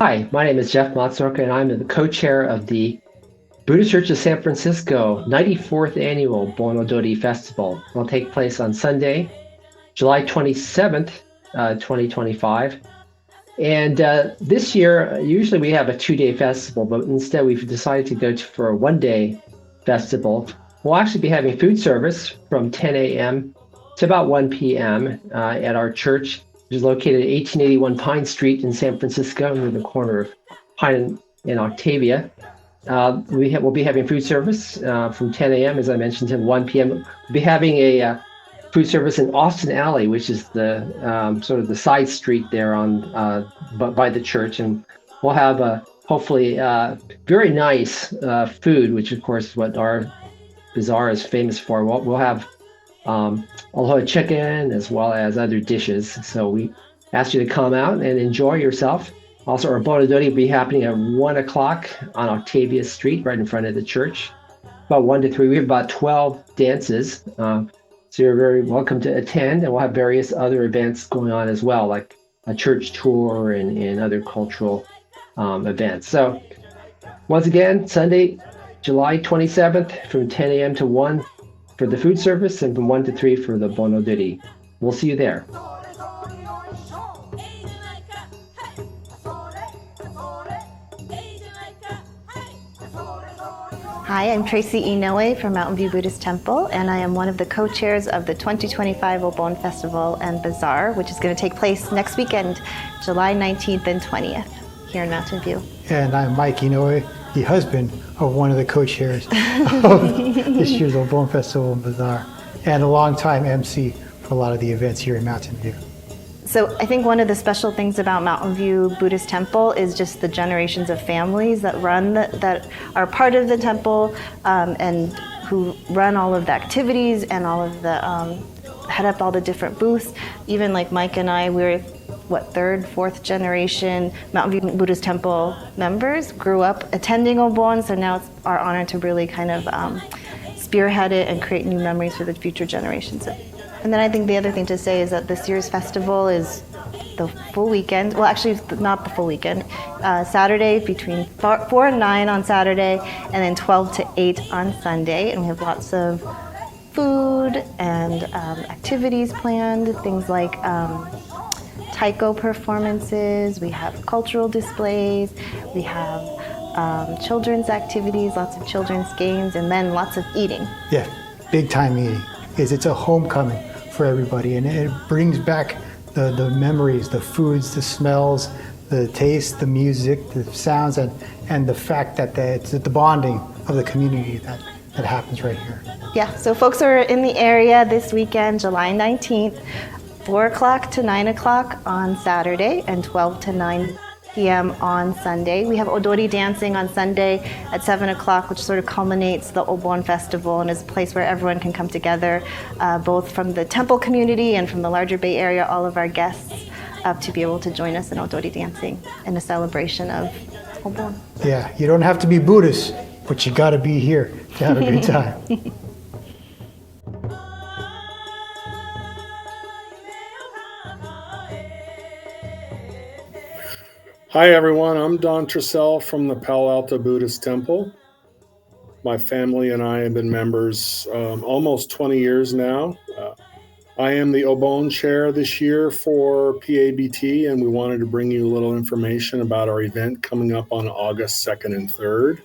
Hi, my name is Jeff Matsorka, and I'm the co-chair of the Buddhist Church of San Francisco 94th Annual Bon Odori Festival. It'll take place on Sunday, July 27th, 2025. And this year, usually we have a 2-day festival, but instead we've decided to go for a 1-day festival. We'll actually be having food service from 10 a.m. to about 1 p.m. At our church, which is located at 1881 Pine Street in San Francisco, near the corner of Pine and Octavia. We'll be having food service from 10 a.m., as I mentioned, to 1 p.m. We'll be having a food service in Austin Alley, which is the sort of the side street there on by the church, and we'll have hopefully very nice food, which of course is what our bazaar is famous for. We'll have aloha chicken as well as other dishes. So we ask you to come out and enjoy yourself. Also, our Bonadori will be happening at 1 o'clock on Octavia Street, right in front of the church. About 1 to 3. We have about 12 dances. So you're very welcome to attend, and we'll have various other events going on as well, like a church tour and other cultural events. So once again, Sunday, July 27th from 10 a.m. to 1 for the food service, and from 1 to 3 for the Bonodori. We'll see you there. Hi, I'm Tracy Inoue from Mountain View Buddhist Temple, and I am one of the co-chairs of the 2025 Obon Festival and Bazaar, which is going to take place next weekend, July 19th and 20th, here in Mountain View. And I'm Mike Inoue, the husband of one of the co-chairs of this year's Obon Festival and Bazaar, and a longtime MC for a lot of the events here in Mountain View. So I think one of the special things about Mountain View Buddhist Temple is just the generations of families that that are part of the temple and who run all of the activities and all of the head up all the different booths. Even like Mike and I, we're third, fourth generation Mountain View Buddhist Temple members, grew up attending Obon, so now it's our honor to really kind of spearhead it and create new memories for the future generations. And then I think the other thing to say is that this year's festival is the full weekend. Well, actually, it's not the full weekend. Saturday between 4 and 9 on Saturday, and then 12 to 8 on Sunday. And we have lots of food and activities planned, things like taiko performances. We have cultural displays. We have children's activities, lots of children's games, and then lots of eating. Yeah, big time eating. It's a homecoming for everybody, and it brings back the memories, the foods, the smells, the taste, the music, the sounds, and the fact that it's the bonding of the community that happens right here. Yeah, so folks are in the area this weekend, July 19th, 4 o'clock to 9 o'clock on Saturday, and 12 to 9 p.m. on Sunday. We have Odori dancing on Sunday at 7 o'clock, which sort of culminates the Obon Festival and is a place where everyone can come together, both from the temple community and from the larger Bay Area, all of our guests, to be able to join us in Odori dancing in a celebration of Obon. Yeah, you don't have to be Buddhist, but you got to be here to have a good time. Hi everyone, I'm Don Tressell from the Palo Alto Buddhist Temple. My family and I have been members almost 20 years now. I am the Obon chair this year for PABT, and we wanted to bring you a little information about our event coming up on August 2nd and 3rd.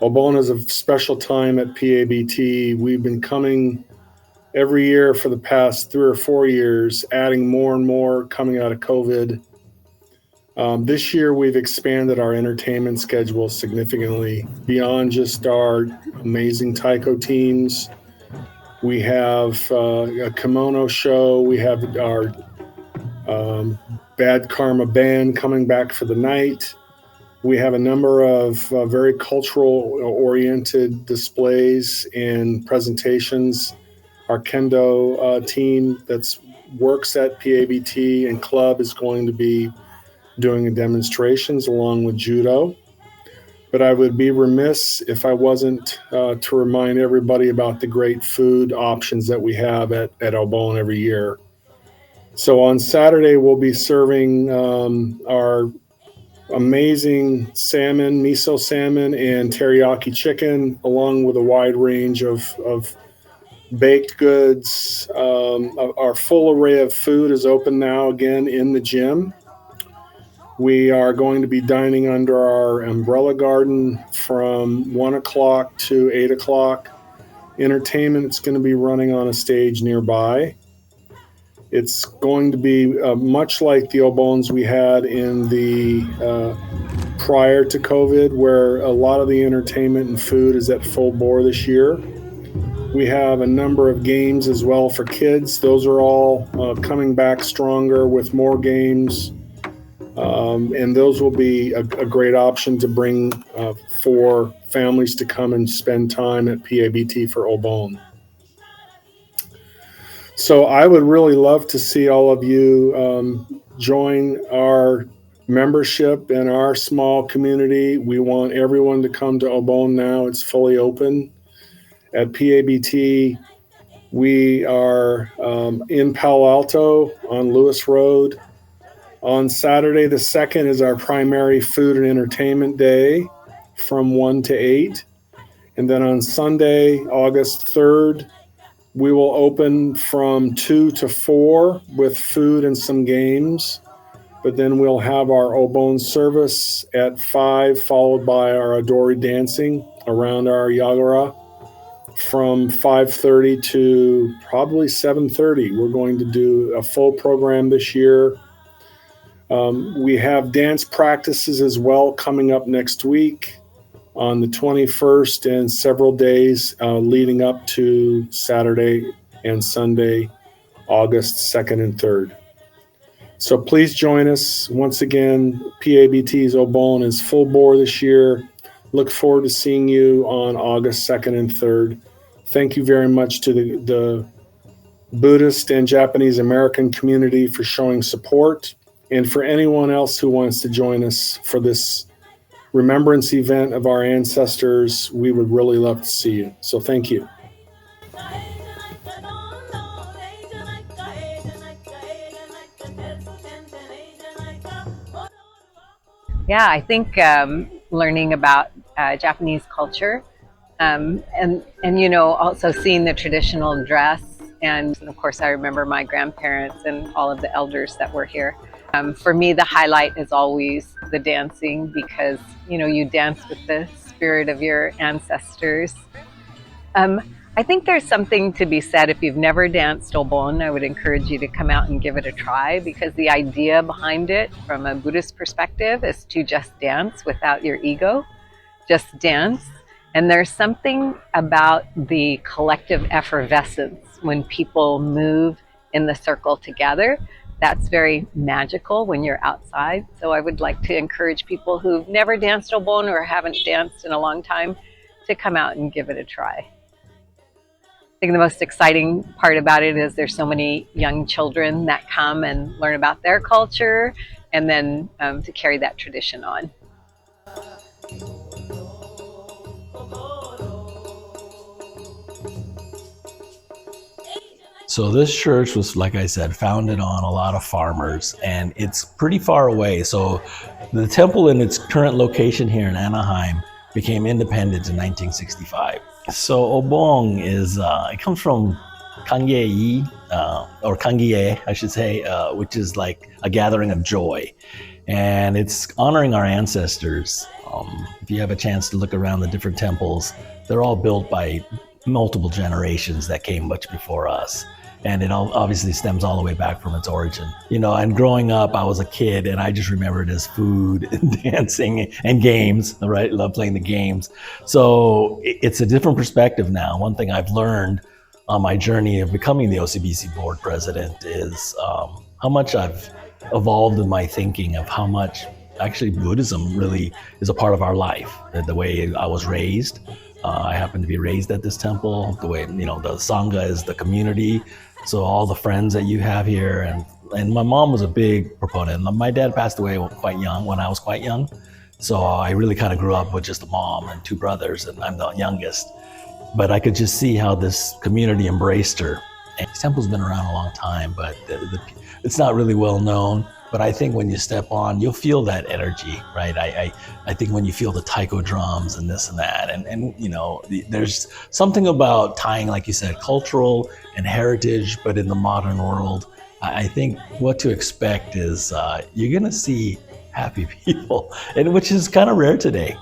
Obon is a special time at PABT. We've been coming every year for the past 3 or 4 years, adding more and more coming out of COVID. This year, we've expanded our entertainment schedule significantly beyond just our amazing taiko teams. We have a kimono show. We have our Bad Karma Band coming back for the night. We have a number of very cultural-oriented displays and presentations. Our kendo team that works at PABT and club is going to be doing demonstrations along with judo. But I would be remiss if I wasn't to remind everybody about the great food options that we have at Obon every year. So on Saturday, we'll be serving our amazing salmon, miso salmon, and teriyaki chicken, along with a wide range of baked goods. Our full array of food is open now again in the gym. We are going to be dining under our umbrella garden from 1 o'clock to 8 o'clock. Entertainment is going to be running on a stage nearby. It's going to be much like the Obons we had in the prior to COVID, where a lot of the entertainment and food is at full bore this year. We have a number of games as well for kids. Those are all coming back stronger with more games. And those will be a great option to bring for families to come and spend time at PABT for Obon. So I would really love to see all of you join our membership in our small community. We want everyone to come to Obon now. It's fully open. At PABT, we are in Palo Alto on Lewis Road. On Saturday the 2nd is our primary food and entertainment day from 1 to 8. And then on Sunday, August 3rd, we will open from 2 to 4 with food and some games. But then we'll have our Obon service at 5, followed by our Adori dancing around our Yagara from 5:30 to probably 7:30. We're going to do a full program this year. We have dance practices as well coming up next week on the 21st and several days leading up to Saturday and Sunday, August 2nd and 3rd. So please join us. Once again, PABT's Obon is full bore this year. Look forward to seeing you on August 2nd and 3rd. Thank you very much to the Buddhist and Japanese American community for showing support. And for anyone else who wants to join us for this remembrance event of our ancestors, we would really love to see you. So thank you. Yeah, I think learning about Japanese culture and also seeing the traditional dress. And of course, I remember my grandparents and all of the elders that were here. For me, the highlight is always the dancing because, you dance with the spirit of your ancestors. I think there's something to be said. If you've never danced Obon, I would encourage you to come out and give it a try because the idea behind it from a Buddhist perspective is to just dance without your ego, just dance. And there's something about the collective effervescence when people move in the circle together. That's very magical when you're outside. So I would like to encourage people who've never danced Obon or haven't danced in a long time to come out and give it a try. I think the most exciting part about it is there's so many young children that come and learn about their culture and then to carry that tradition on. So this church was, like I said, founded on a lot of farmers, and it's pretty far away. So the temple in its current location here in Anaheim became independent in 1965. So Obon is, it comes from Kangie, or Kangie, I should say, which is like a gathering of joy. And it's honoring our ancestors. If you have a chance to look around the different temples, they're all built by multiple generations that came much before us. And it all obviously stems all the way back from its origin. And growing up, I was a kid and I just remember it as food and dancing and games, right? Love playing the games. So it's a different perspective now. One thing I've learned on my journey of becoming the OCBC board president is how much I've evolved in my thinking of how much actually Buddhism really is a part of our life. The way I was raised, I happen to be raised at this temple, the way, the Sangha is the community. So all the friends that you have here, and my mom was a big proponent. My dad passed away quite young, when I was quite young. So I really kind of grew up with just a mom and two brothers, and I'm the youngest. But I could just see how this community embraced her. And this temple's been around a long time, but it's not really well known. But I think when you step on, you'll feel that energy, right? I think when you feel the taiko drums and this and that, and you know, there's something about tying, like you said, cultural and heritage, but in the modern world, I think what to expect is you're gonna see happy people, and which is kind of rare today.